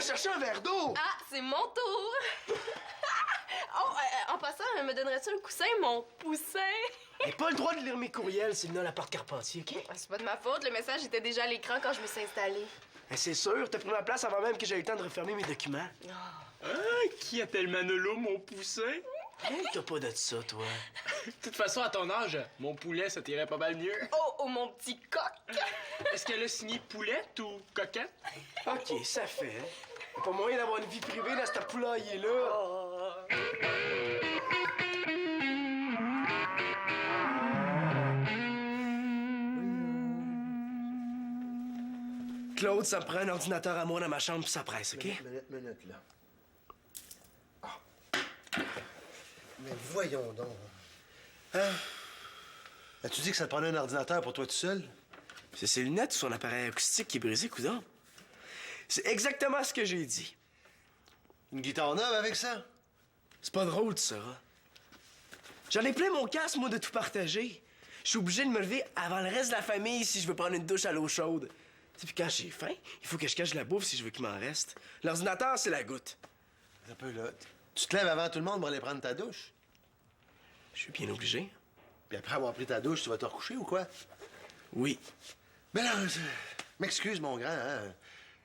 chercher un verre d'eau! Ah, c'est mon tour! En passant, me donnerais-tu un coussin, mon poussin? J'ai pas le droit de lire mes courriels, c'est le l'appart Carpentier, OK? C'est pas de ma faute, le message était déjà à l'écran quand je me suis installée. C'est sûr, t'as pris ma place avant même que j'aie eu le temps de refermer mes documents. Ah, qui appelle Manolo mon poussin? Hey, t'as pas de ça, toi. De toute façon, à ton âge, mon poulet, ça t'irait pas mal mieux. Oh, mon petit coq! Est-ce qu'elle a signé poulette ou coquette? OK, ça fait. Y'a pas moyen d'avoir une vie privée dans cette poulailler-là. Claude, ça me prend un ordinateur à moi dans ma chambre puis ça presse, OK? Minute, là. Ah. Mais voyons donc. Hein? As-tu dit que ça te prenait un ordinateur pour toi tout seul? C'est ses lunettes ou son appareil acoustique qui est brisé, coudonc? C'est exactement ce que j'ai dit. Une guitare neuve avec ça? C'est pas drôle, tu sauras. J'en ai plein mon casque, moi, de tout partager. Je suis obligé de me lever avant le reste de la famille si je veux prendre une douche à l'eau chaude. Puis quand j'ai faim, il faut que je cache la bouffe si je veux qu'il m'en reste. L'ordinateur, c'est la goutte. Un peu là. Tu te lèves avant tout le monde pour aller prendre ta douche? Je suis bien obligé. Puis après avoir pris ta douche, tu vas te recoucher ou quoi? Oui. Mais là, m'excuse, mon grand, hein?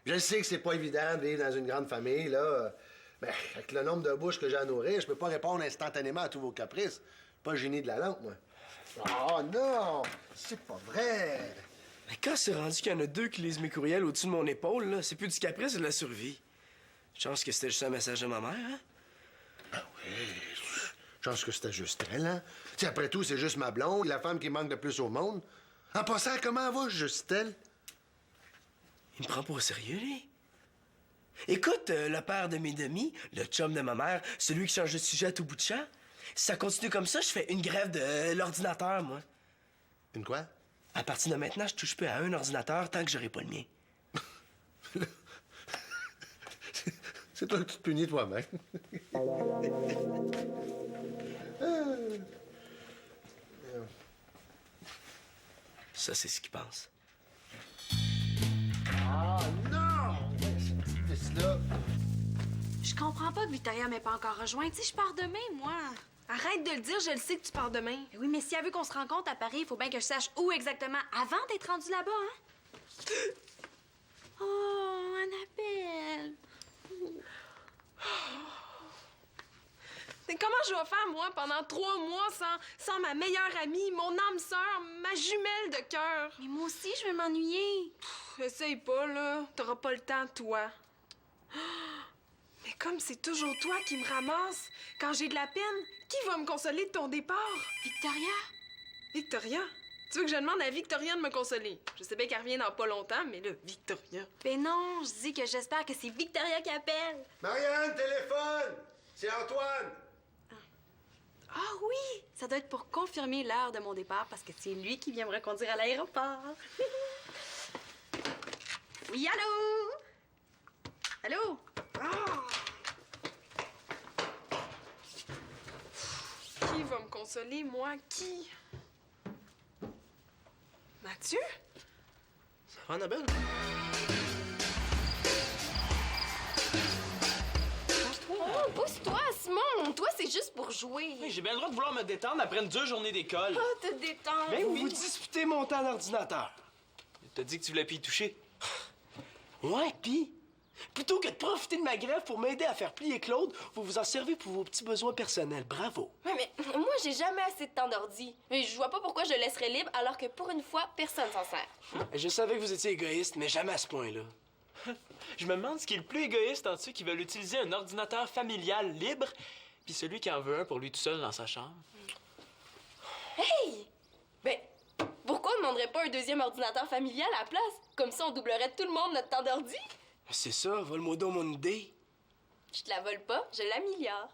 Je sais que c'est pas évident de vivre dans une grande famille, là. Mais avec le nombre de bouches que j'ai à nourrir, je peux pas répondre instantanément à tous vos caprices. Pas génie de la lampe, moi. Oh non! C'est pas vrai! Mais quand c'est rendu qu'il y en a deux qui lisent mes courriels au-dessus de mon épaule, là, c'est plus du caprice, c'est de la survie. Chance que c'était juste un message de ma mère, hein? Ah oui, je pense que c'était juste elle, hein? Tu sais, après tout, c'est juste ma blonde, la femme qui manque le plus au monde. En passant, comment va, juste elle? Il me prend pas au sérieux, lui. Écoute, le père de mes demi, le chum de ma mère, celui qui change de sujet à tout bout de champ, si ça continue comme ça, je fais une grève de l'ordinateur, moi. Une quoi? À partir de maintenant, je touche plus à un ordinateur tant que j'aurai pas le mien. C'est toi qui te punis toi-même. Ça, c'est ce qu'il pense. Ah non! C'est là. Je comprends pas que Victoria m'ait pas encore rejointe. Tu sais, je pars demain, moi. Arrête de le dire, je le sais que tu pars demain. Oui, mais si elle veut qu'on se rencontre à Paris, il faut bien que je sache où exactement avant d'être rendue là-bas, hein? Oh, Annabelle! Mais comment je vais faire, moi, pendant 3 mois sans ma meilleure amie, mon âme sœur, ma jumelle de cœur? Mais moi aussi, je vais m'ennuyer. Essaye pas, là. T'auras pas le temps, toi. Mais comme c'est toujours toi qui me ramasse quand j'ai de la peine, qui va me consoler de ton départ? Victoria? Victoria? Tu veux que je demande à Victoria de me consoler? Je sais bien qu'elle revient dans pas longtemps, mais là, Victoria... Ben non, je dis que j'espère que c'est Victoria qui appelle. Marianne, téléphone! C'est Antoine! Ah oui! Ça doit être pour confirmer l'heure de mon départ parce que c'est lui qui vient me reconduire à l'aéroport. Oui, allô? Allô? Qui va me consoler, moi? Qui? Mathieu? Ça va, Annabelle? Oh, pousse-toi, Simon! Toi, c'est juste pour jouer. Oui, j'ai bien le droit de vouloir me détendre après une dure journée d'école. Ah, te détends. Ben Vous oui. vous disputez mon temps d'ordinateur. T'as dit que tu voulais plus y toucher. Ouais, pis... Plutôt que de profiter de ma grève pour m'aider à faire plier Claude, vous vous en servez pour vos petits besoins personnels. Bravo. Ouais, mais moi, j'ai jamais assez de temps d'ordi. Mais je vois pas pourquoi je le laisserais libre alors que pour une fois, personne s'en sert. Je savais que vous étiez égoïste, mais jamais à ce point-là. Je me demande ce qui est le plus égoïste entre ceux qui veulent utiliser un ordinateur familial libre, puis celui qui en veut un pour lui tout seul dans sa chambre. Hey! Ben, pourquoi on demanderait pas un deuxième ordinateur familial à la place? Comme ça, on doublerait tout le monde notre temps d'ordi. C'est ça, vole-moi donc mon idée. Je te la vole pas, je l'améliore.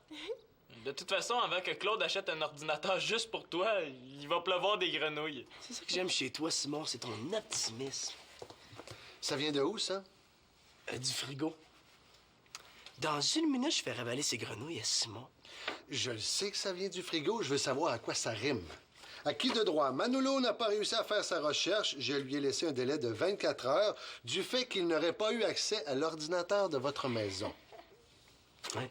De toute façon, avant que Claude achète un ordinateur juste pour toi, il va pleuvoir des grenouilles. C'est ça que j'aime chez toi, Simon, c'est ton optimisme. Ça vient de où, ça? Du frigo. Dans une minute, je fais ravaler ces grenouilles à Simon. Je le sais que ça vient du frigo, je veux savoir à quoi ça rime. À qui de droit? Manolo n'a pas réussi à faire sa recherche. Je lui ai laissé un délai de 24 heures du fait qu'il n'aurait pas eu accès à l'ordinateur de votre maison. Ouais.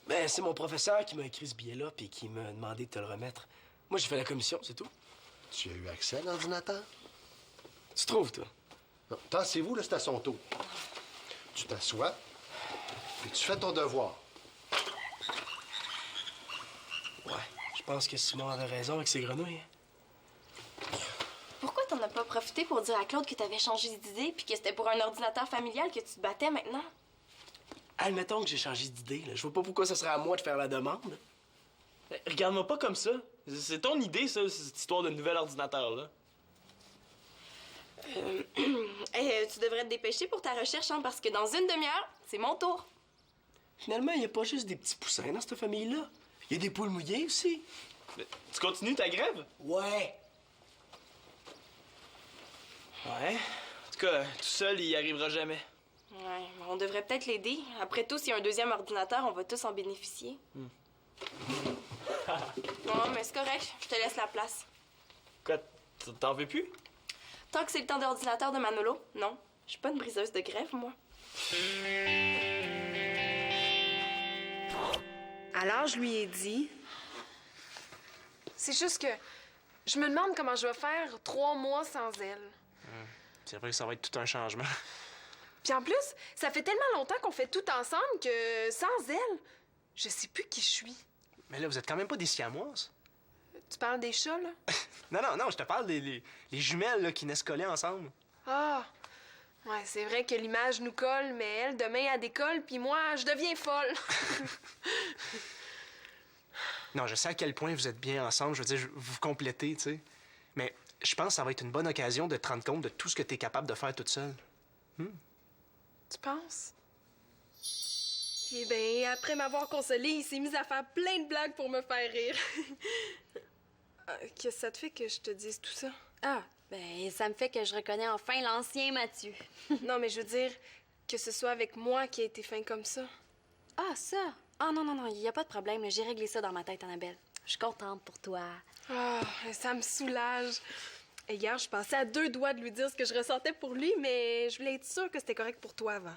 Ben, c'est mon professeur qui m'a écrit ce billet-là puis qui m'a demandé de te le remettre. Moi, j'ai fait la commission, c'est tout. Tu as eu accès à l'ordinateur? Tu trouves, toi? Non, tassez-vous, là, c'est à son tour. Tu t'assois, puis tu fais ton devoir. Ouais, je pense que Simon avait raison avec ses grenouilles. Pourquoi t'en as pas profité pour dire à Claude que t'avais changé d'idée puis que c'était pour un ordinateur familial que tu te battais maintenant? Admettons que j'ai changé d'idée, là. Je vois pas pourquoi ce serait à moi de faire la demande. Regarde-moi pas comme ça. C'est ton idée, ça, cette histoire de nouvel ordinateur-là. Tu devrais te dépêcher pour ta recherche, hein, parce que dans une demi-heure, c'est mon tour. Finalement, il y a pas juste des petits poussins dans cette famille-là. Il y a des poules mouillées aussi. Tu continues ta grève? Ouais. Ouais. En tout cas, tout seul, il y arrivera jamais. Ouais, on devrait peut-être l'aider. Après tout, s'il y a un deuxième ordinateur, on va tous en bénéficier. Non, mais c'est correct. Je te laisse la place. Quoi, t'en veux plus? Tant que c'est le temps d'ordinateur de Manolo, non. Je suis pas une briseuse de grève, moi. Alors, je lui ai dit. C'est juste que je me demande comment je vais faire 3 mois sans elle. C'est vrai que ça va être tout un changement. Puis en plus, ça fait tellement longtemps qu'on fait tout ensemble que sans elle, je sais plus qui je suis. Mais là, vous êtes quand même pas des siamoises. Tu parles des chats, là? Non, je te parle des les jumelles là, qui naissent collées ensemble. Ah! Ouais, c'est vrai que l'image nous colle, mais elle, demain, elle décolle, puis moi, je deviens folle. Non, je sais à quel point vous êtes bien ensemble. Je veux dire, vous vous complétez, tu sais. Mais je pense que ça va être une bonne occasion de te rendre compte de tout ce que tu es capable de faire toute seule. Tu penses? Eh bien, après m'avoir consolé, il s'est mis à faire plein de blagues pour me faire rire. Qu'est-ce que ça te fait que je te dise tout ça? Ah, ben, ça me fait que je reconnais enfin l'ancien Mathieu. Non, mais je veux dire que ce soit avec moi qui a été fin comme ça. Ah, ça? Ah, non, il n'y a pas de problème. là. J'ai réglé ça dans ma tête, Annabelle. Je suis contente pour toi. Ah, ça me soulage. Et hier, je passais à 2 doigts de lui dire ce que je ressentais pour lui, mais je voulais être sûre que c'était correct pour toi avant.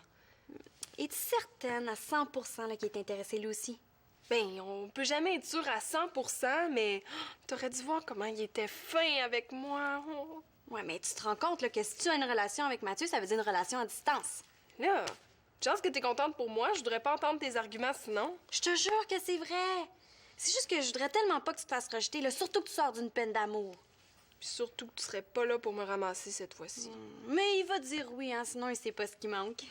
Es-tu certaine à 100% là, qu'il est intéressé lui aussi? Ben, on peut jamais être sûr à 100%, mais t'aurais dû voir comment il était fin avec moi. Oh. Ouais, mais tu te rends compte là, que si tu as une relation avec Mathieu, ça veut dire une relation à distance. Là, chance que t'es contente pour moi, je voudrais pas entendre tes arguments sinon. Je te jure que c'est vrai. C'est juste que je voudrais tellement pas que tu te fasses rejeter, là, surtout que tu sors d'une peine d'amour. Puis surtout que tu serais pas là pour me ramasser cette fois-ci. Mais il va dire oui, hein, sinon il sait pas ce qui manque.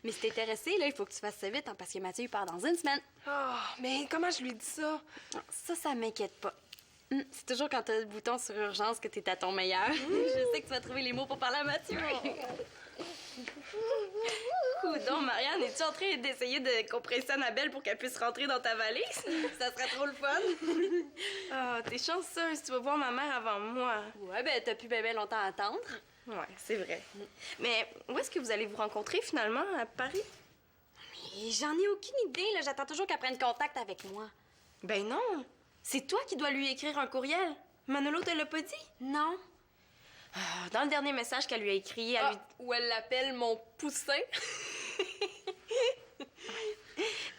Mais si t'es intéressé, là, il faut que tu fasses ça vite, hein, parce que Mathieu il part dans une semaine. Ah, mais comment je lui dis ça? Ça m'inquiète pas. C'est toujours quand t'as le bouton sur urgence que t'es à ton meilleur. Je sais que tu vas trouver les mots pour parler à Mathieu. Coudon, Marianne, es-tu en train d'essayer de compresser Annabelle pour qu'elle puisse rentrer dans ta valise? Ça serait trop le fun. Ah, t'es chanceuse, tu vas voir ma mère avant moi. Ouais, ben t'as pu bien longtemps à attendre. Ouais, c'est vrai. Mais où est-ce que vous allez vous rencontrer finalement, à Paris? Mais j'en ai aucune idée, là. J'attends toujours qu'elle prenne contact avec moi. Ben non, c'est toi qui dois lui écrire un courriel. Manolo te l'a pas dit? Non. Ah, dans le dernier message qu'elle lui a écrit, elle lui... Ou elle l'appelle mon poussin.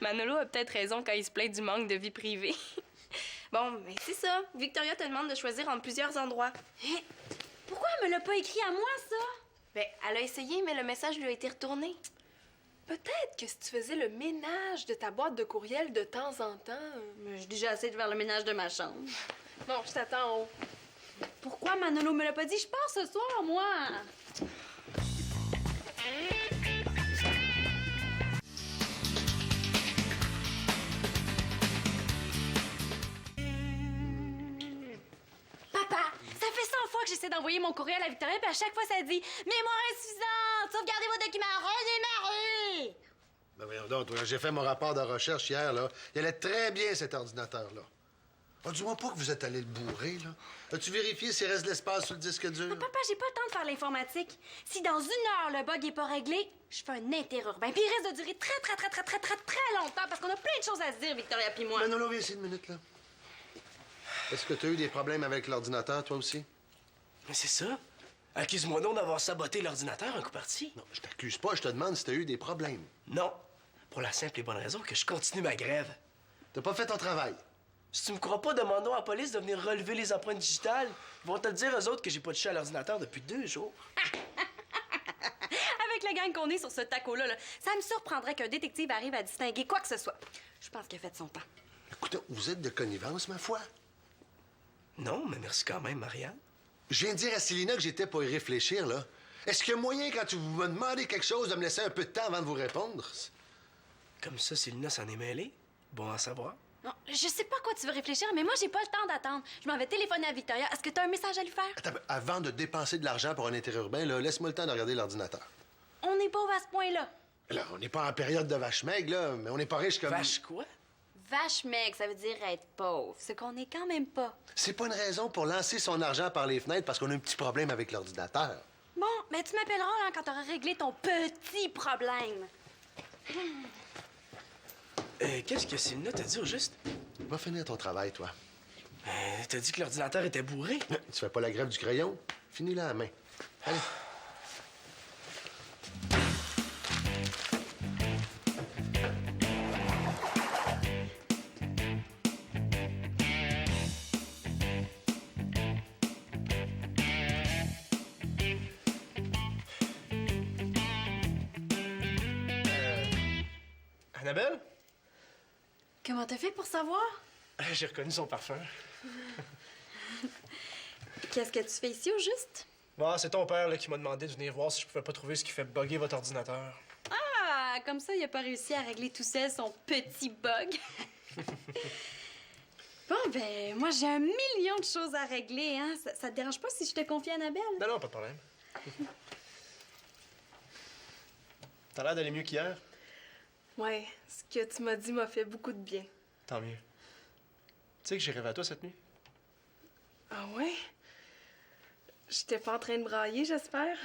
Manolo a peut-être raison quand il se plaint du manque de vie privée. Bon, mais c'est ça. Victoria te demande de choisir entre plusieurs endroits. Hé, pourquoi elle me l'a pas écrit à moi, ça? Ben, elle a essayé, mais le message lui a été retourné. Peut-être que si tu faisais le ménage de ta boîte de courriel de temps en temps... J'ai déjà assez de faire le ménage de ma chambre. Non, je t'attends en haut. Pourquoi Manolo me l'a pas dit? Je pars ce soir, moi! Papa, ça fait 100 fois que j'essaie d'envoyer mon courriel à Victoria, puis à chaque fois, ça dit « Mémoire insuffisante! Sauvegardez vos documents! Redémarrez! » Ben voyons donc, toi, j'ai fait mon rapport de recherche hier, là. Il allait très bien, cet ordinateur-là. Oh, dis-moi pas que vous êtes allé le bourrer, là. As-tu vérifié s'il reste de l'espace sur le disque dur? Papa, j'ai pas le temps de faire l'informatique. Si dans 1 heure, le bug est pas réglé, je fais un interurbain. Puis il risque de durer très longtemps parce qu'on a plein de choses à se dire, Victoria puis moi. Manolo, viens ici une minute, là. Est-ce que tu as eu des problèmes avec l'ordinateur, toi aussi? Mais c'est ça. Accuse-moi donc d'avoir saboté l'ordinateur un coup parti. Non, je t'accuse pas, je te demande si tu as eu des problèmes. Non. Pour la simple et bonne raison que je continue ma grève. T'as pas fait ton travail. Si tu me crois pas, demandons à la police de venir relever les empreintes digitales. Ils vont te le dire, eux autres, que j'ai pas touché à l'ordinateur depuis 2 jours. Avec la gang qu'on est sur ce taco-là, là, ça me surprendrait qu'un détective arrive à distinguer quoi que ce soit. Je pense qu'il a fait son temps. Écoute, vous êtes de connivence, ma foi. Non, mais merci quand même, Marianne. Je viens de dire à Célina que j'étais pour y réfléchir, là. Est-ce qu'il y a moyen, quand vous me demandez quelque chose, de me laisser un peu de temps avant de vous répondre? Comme ça, Célina s'en est mêlée. Bon à savoir. Non, je sais pas à quoi tu veux réfléchir, mais moi, j'ai pas le temps d'attendre. Je m'en vais téléphoner à Victoria. Est-ce que t'as un message à lui faire? Attends, avant de dépenser de l'argent pour un interurbain, là, laisse-moi le temps de regarder l'ordinateur. On n'est pas à ce point-là. Là, on n'est pas en période de vache maigre, là, mais on n'est pas riche comme... Vache quoi? Vache maigre, ça veut dire être pauvre. Ce qu'on est quand même pas. C'est pas une raison pour lancer son argent par les fenêtres parce qu'on a un petit problème avec l'ordinateur. Bon, mais tu m'appelleras hein, quand t'auras réglé ton petit problème. Qu'est-ce que Célina t'a dit au juste? Va finir ton travail, toi. T'as dit que l'ordinateur était bourré? Tu fais pas la grève du crayon? Finis-la à la main. Allez. Annabelle? Comment t'as fait pour savoir? J'ai reconnu son parfum. Qu'est-ce que tu fais ici au juste? Bon, c'est ton père là, qui m'a demandé de venir voir si je pouvais pas trouver ce qui fait bugger votre ordinateur. Ah, comme ça, il a pas réussi à régler tout seul son petit bug. Bon, ben, moi, j'ai 1 million de choses à régler, hein. Ça te dérange pas si je te confie à Annabelle? Non, non, pas de problème. T'as l'air d'aller mieux qu'hier? Ouais, ce que tu m'as dit m'a fait beaucoup de bien. Tant mieux. Tu sais que j'ai rêvé à toi cette nuit? Ah ouais? J'étais pas en train de brailler, j'espère?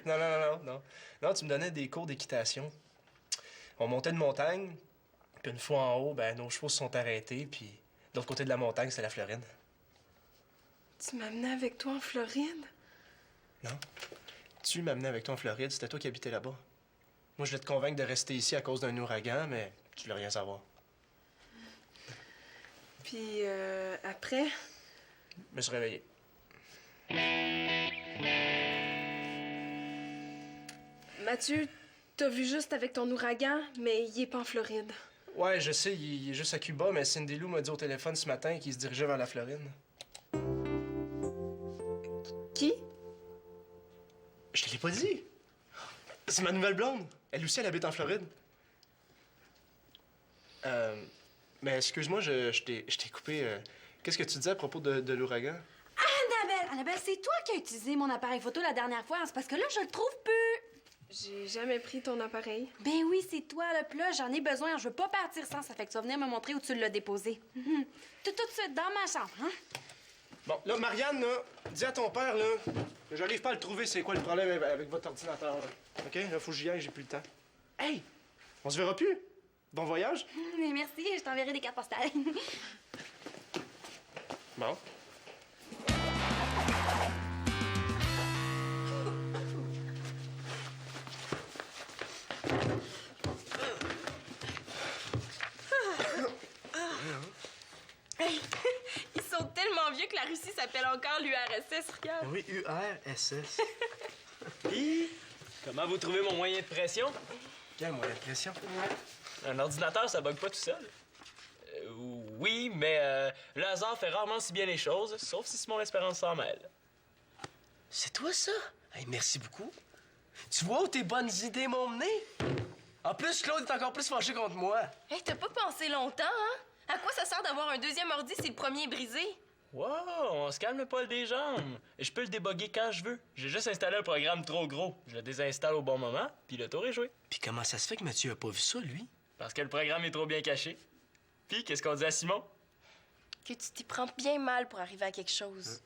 Non. Non, tu me donnais des cours d'équitation. On montait une montagne, puis une fois en haut, ben nos chevaux se sont arrêtés, puis de l'autre côté de la montagne, c'était la Floride. Tu m'amenais avec toi en Floride? Non. Tu m'amenais avec toi en Floride, c'était toi qui habitais là-bas. Moi, je voulais te convaincre de rester ici à cause d'un ouragan, mais tu voulais rien savoir. Puis, après? Je me suis réveillé. Mathieu, t'as vu juste avec ton ouragan, mais il est pas en Floride. Ouais, je sais, il est juste à Cuba, mais Cindy Lou m'a dit au téléphone ce matin qu'il se dirigeait vers la Floride. Qui? Je te l'ai pas dit. C'est ma nouvelle blonde. Elle aussi, elle habite en Floride. Mais excuse-moi, je t'ai coupé. Qu'est-ce que tu disais à propos de l'ouragan? Annabelle, c'est toi qui as utilisé mon appareil photo la dernière fois. C'est parce que là, je le trouve plus. J'ai jamais pris ton appareil. Ben oui, c'est toi, là. Puis là, j'en ai besoin. Je veux pas partir sans. Ça fait que tu vas venir me montrer où tu l'as déposé. Tout de suite, dans ma chambre, hein? Bon, là, Marianne, là, dis à ton père, là, que j'arrive pas à le trouver, c'est quoi le problème avec votre ordinateur, là. OK? Là, faut que j'y aille, j'ai plus le temps. Hey! On se verra plus? Bon voyage? Mais merci, je t'enverrai des cartes postales. Bon. Hey, ils sont tellement vieux que la Russie s'appelle encore l'URSS, regarde. Oui, URSS. Puis, comment vous trouvez mon moyen de pression? Quelle moyen de pression? Un ordinateur, ça bug pas tout seul. Oui, mais le hasard fait rarement si bien les choses, sauf si Simon Espérance s'en mêle. C'est toi, ça? Hey, merci beaucoup. Tu vois où tes bonnes idées m'ont mené? En plus, Claude est encore plus fâché contre moi. Hey, t'as pas pensé longtemps, hein? À quoi ça sert d'avoir un deuxième ordi si le premier est brisé? Wow, on se calme pas le des jambes. Je peux le déboguer quand je veux. J'ai juste installé un programme trop gros. Je le désinstalle au bon moment, puis le tour est joué. Puis comment ça se fait que Mathieu a pas vu ça, lui? Parce que le programme est trop bien caché. Puis, qu'est-ce qu'on dit à Simon? Que tu t'y prends bien mal pour arriver à quelque chose.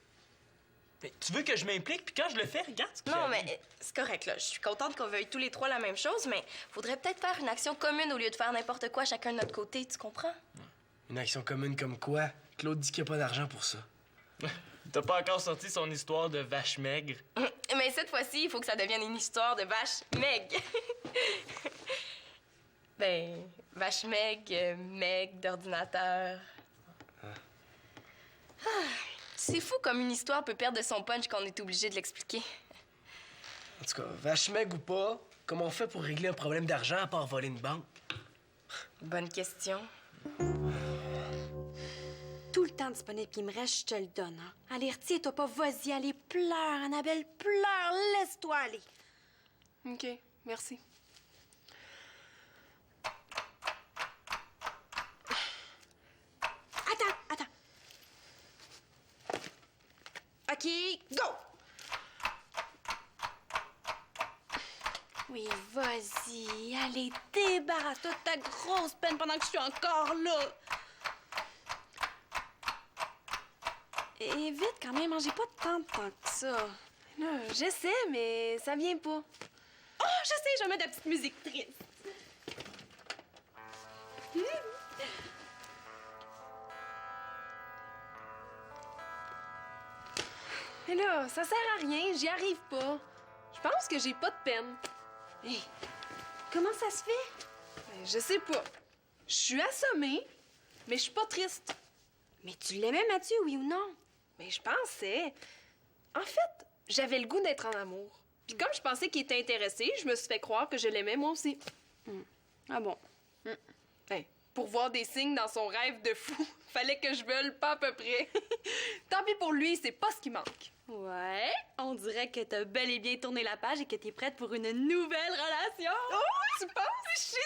Mais tu veux que je m'implique, puis quand je le fais, regarde ce que Non, j'arrive. mais c'est correct, là. Je suis contente qu'on veuille tous les trois la même chose, mais faudrait peut-être faire une action commune au lieu de faire n'importe quoi chacun de notre côté, tu comprends? Une action commune comme quoi? Claude dit qu'il n'y a pas d'argent pour ça. T'as pas encore sorti son histoire de vache maigre? Mais cette fois-ci, il faut que ça devienne une histoire de vache maigre. Ben, vache maigre, maigre d'ordinateur. Ah, c'est fou comme une histoire peut perdre son punch quand on est obligé de l'expliquer. En tout cas, vache maigre ou pas, comment on fait pour régler un problème d'argent à part voler une banque? Bonne question. Tout le temps disponible qui me reste, je te le donne. Hein? Allez, retire-toi pas, vas-y, allez, pleure, Annabelle, pleure, laisse-toi aller. OK, merci. Attends. OK, go! Oui, vas-y, allez, débarrasse-toi de ta grosse peine pendant que je suis encore là. Et vite quand même, hein, j'ai pas tant de temps que ça. Là, j'essaie, mais ça vient pas. Oh, je sais, je vais mettre de la petite musique triste. Mais là, ça sert à rien, j'y arrive pas. Je pense que j'ai pas de peine. Hey, comment ça se fait? Ben, je sais pas. Je suis assommée, mais je suis pas triste. Mais tu l'aimais, Mathieu, oui ou non? Mais je pensais. En fait, j'avais le goût d'être en amour. Puis comme je pensais qu'il était intéressé, je me suis fait croire que je l'aimais moi aussi. Ah bon? Ben, pour voir des signes dans son rêve de fou, fallait que je veuille pas à peu près. Tant pis pour lui, c'est pas ce qui manque. Ouais, on dirait que t'as bel et bien tourné la page et que t'es prête pour une nouvelle relation. Oh, tu penses? Je suis sûre!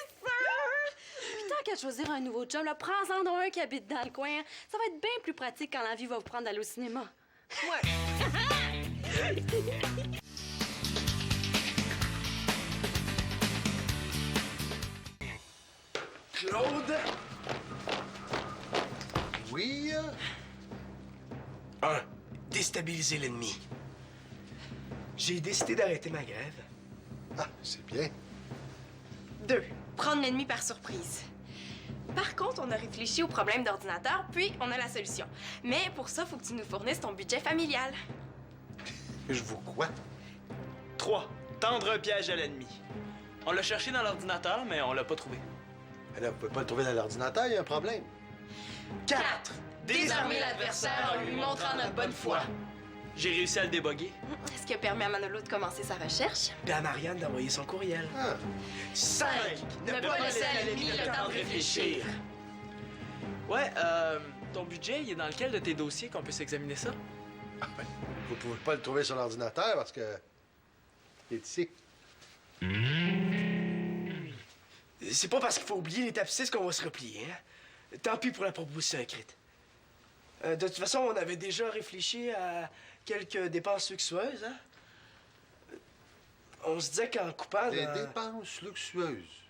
Puis tant qu'à choisir un nouveau chum, là, prends-en donc un qui habite dans le coin. Ça va être bien plus pratique quand la vie va vous prendre d'aller au cinéma. Ouais. Claude! Oui? 1. Déstabiliser l'ennemi. J'ai décidé d'arrêter ma grève. Ah, c'est bien. 2. Prendre l'ennemi par surprise. Par contre, on a réfléchi au problème d'ordinateur, puis on a la solution. Mais pour ça, faut que tu nous fournisses ton budget familial. Je vous quoi? 3. Tendre un piège à l'ennemi. On l'a cherché dans l'ordinateur, mais on l'a pas trouvé. Mais là, vous pouvez pas le trouver dans l'ordinateur, il y a un problème. 4. Désarmer l'adversaire en lui montrant notre bonne foi. J'ai réussi à le déboguer. Ce qui a permis à Manolo de commencer sa recherche. Puis à Marianne d'envoyer son courriel. Ah, 5. Ne pas laisser à l'ennemi le temps de réfléchir. Ouais, ton budget, il est dans lequel de tes dossiers qu'on puisse examiner ça? vous pouvez pas le trouver sur l'ordinateur parce que... il est ici. C'est pas parce qu'il faut oublier l'étape 6 qu'on va se replier, hein? Tant pis pour la proposition écrite. De toute façon, on avait déjà réfléchi à quelques dépenses luxueuses, hein? On se disait qu'en coupant... Des dans- dépenses luxueuses.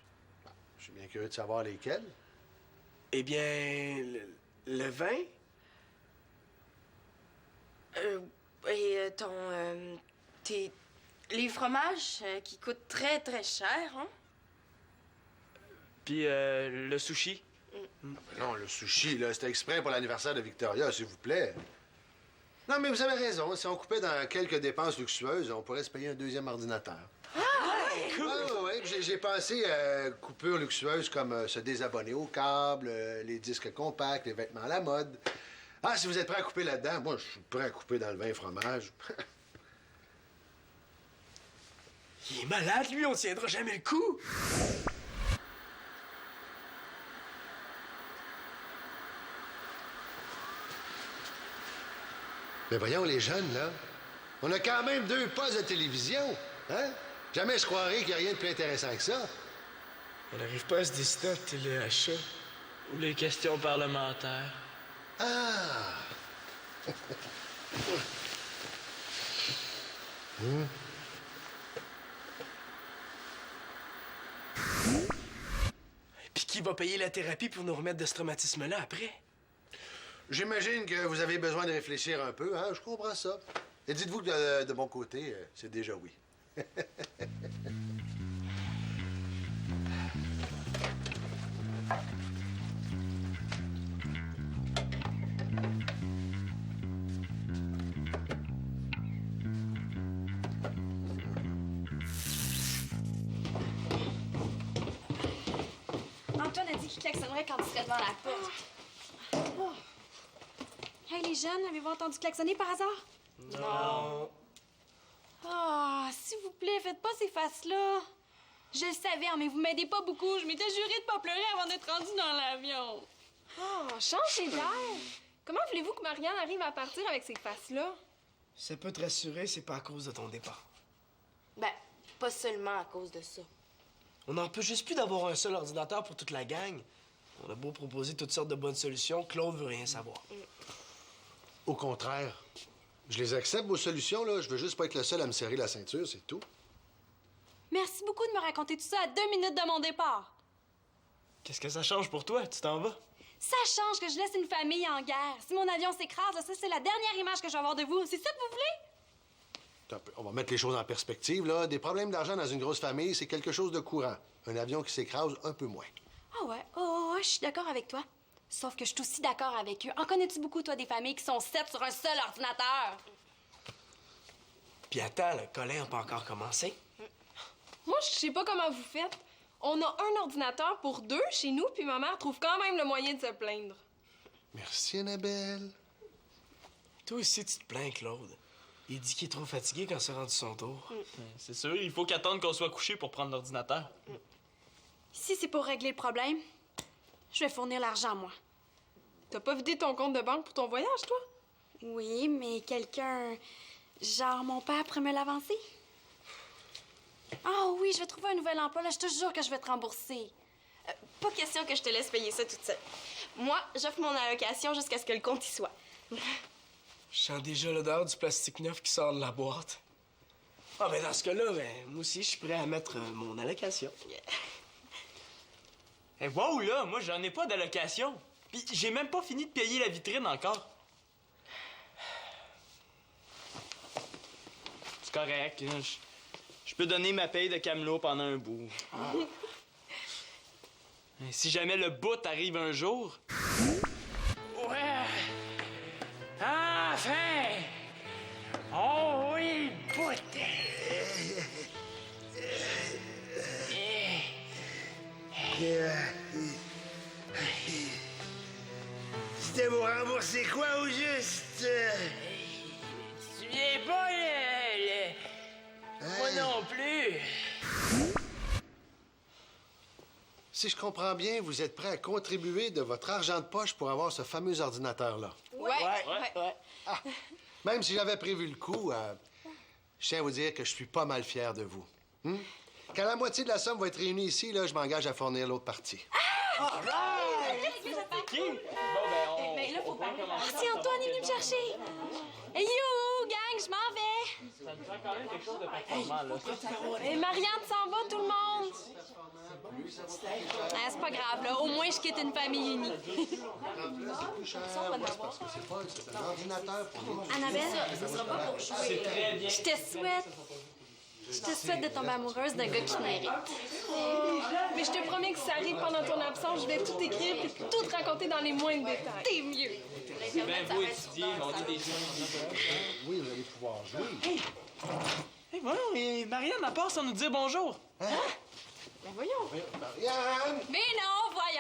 Je suis bien curieux de savoir lesquelles. Eh bien, le vin? Les fromages qui coûtent très, très cher, hein? Puis le sushi. Non, le sushi, là, c'était exprès pour l'anniversaire de Victoria, s'il vous plaît. Non, mais vous avez raison. Si on coupait dans quelques dépenses luxueuses, on pourrait se payer un deuxième ordinateur. Cool. Ouais. J'ai pensé à coupures luxueuses comme se désabonner au câble, les disques compacts, les vêtements à la mode. Ah, si vous êtes prêt à couper là-dedans, moi, je suis prêt à couper dans le vin et fromage. Il est malade, lui, on tiendra jamais le coup! Mais voyons, les jeunes, là, on a quand même 2 postes de télévision, hein? Jamais je croirais qu'il n'y a rien de plus intéressant que ça. On n'arrive pas à se décider entre téléachat. Ou les questions parlementaires. Ah! Puis qui va payer la thérapie pour nous remettre de ce traumatisme-là après? J'imagine que vous avez besoin de réfléchir un peu, hein? Je comprends ça. Et dites-vous que de mon côté, c'est déjà oui. dérangerait quand tu serais devant la porte. Oh. Hey, les jeunes, avez-vous entendu klaxonner par hasard? Non. Oh, s'il vous plaît, faites pas ces faces-là. Je le savais, hein, mais vous m'aidez pas beaucoup. Je m'étais juré de pas pleurer avant d'être rendue dans l'avion. Oh, changez d'air! Comment voulez-vous que Marianne arrive à partir avec ces faces-là? Ça peut te rassurer, c'est pas à cause de ton départ. Ben, pas seulement à cause de ça. On n'en peut juste plus d'avoir un seul ordinateur pour toute la gang. On a beau proposer toutes sortes de bonnes solutions, Claude veut rien savoir. Au contraire. Je les accepte, vos solutions, là. Je veux juste pas être le seul à me serrer la ceinture, c'est tout. Merci beaucoup de me raconter tout ça à 2 minutes de mon départ. Qu'est-ce que ça change pour toi? Tu t'en vas? Ça change que je laisse une famille en guerre. Si mon avion s'écrase, là, ça, c'est la dernière image que je vais avoir de vous. C'est ça que vous voulez? Attends un peu. On va mettre les choses en perspective, là. Des problèmes d'argent dans une grosse famille, c'est quelque chose de courant. Un avion qui s'écrase, un peu moins. Ah ouais, oh, je suis d'accord avec toi. Sauf que je suis aussi d'accord avec eux. En connais-tu beaucoup, toi, des familles qui sont 7 sur un seul ordinateur? Puis attends, le Colin n'a pas encore commencé. Moi, je sais pas comment vous faites. On a un ordinateur pour 2 chez nous, puis ma mère trouve quand même le moyen de se plaindre. Merci, Annabelle. Toi aussi, tu te plains, Claude. Il dit qu'il est trop fatigué quand c'est rendu son tour. C'est sûr, il faut qu'attendre qu'on soit couché pour prendre l'ordinateur. Si c'est pour régler le problème, je vais fournir l'argent, moi. T'as pas vidé ton compte de banque pour ton voyage, toi? Oui, mais quelqu'un... Genre, mon père pourrait me l'avancer? Ah oui, je vais trouver un nouvel emploi, là. Je te jure que je vais te rembourser. Pas question que je te laisse payer ça toute seule. Moi, j'offre mon allocation jusqu'à ce que le compte y soit. Je sens déjà l'odeur du plastique neuf qui sort de la boîte. Ah, ben dans ce cas-là, moi aussi, je suis prêt à mettre mon allocation. Eh, wow, là, moi, j'en ai pas d'allocation. Puis j'ai même pas fini de payer la vitrine encore. C'est correct, hein, je peux donner ma paye de camelot pendant un bout. Et si jamais le bout arrive un jour... Ouais! Enfin! Oh oui, bout! C'était pour rembourser quoi au juste? Tu viens pas, moi non plus. Si je comprends bien, vous êtes prêt à contribuer de votre argent de poche pour avoir ce fameux ordinateur-là. Ouais. Ah, même si j'avais prévu le coup, je tiens à vous dire que je suis pas mal fier de vous. Quand la moitié de la somme va être réunie ici, là, je m'engage à fournir l'autre partie. OK. Bon, ben, on... Mais là, faut parler. Ah, c'est Antoine, il est venu me chercher. Hey, you, gang, je m'en vais. Ça me prend quand même quelque chose de performant, là. Et Marianne s'en va, tout le monde! Ah, c'est pas grave, là. Au moins, je quitte une famille unie. C'est un ordinateur pour les... Annabelle, C'est très bien. je te souhaite de tomber amoureuse d'un gars qui te mérite. Mais je te promets que si ça arrive pendant ton absence, je vais tout écrire puis tout te raconter dans les moindres détails. T'es mieux. Ben, beau étudier, on est des jeunes. Oui, vous allez pouvoir jouer. Hey, voyons, et Marianne, elle part sans nous dire bonjour. Ben voyons! Marianne! Mais non, voyons.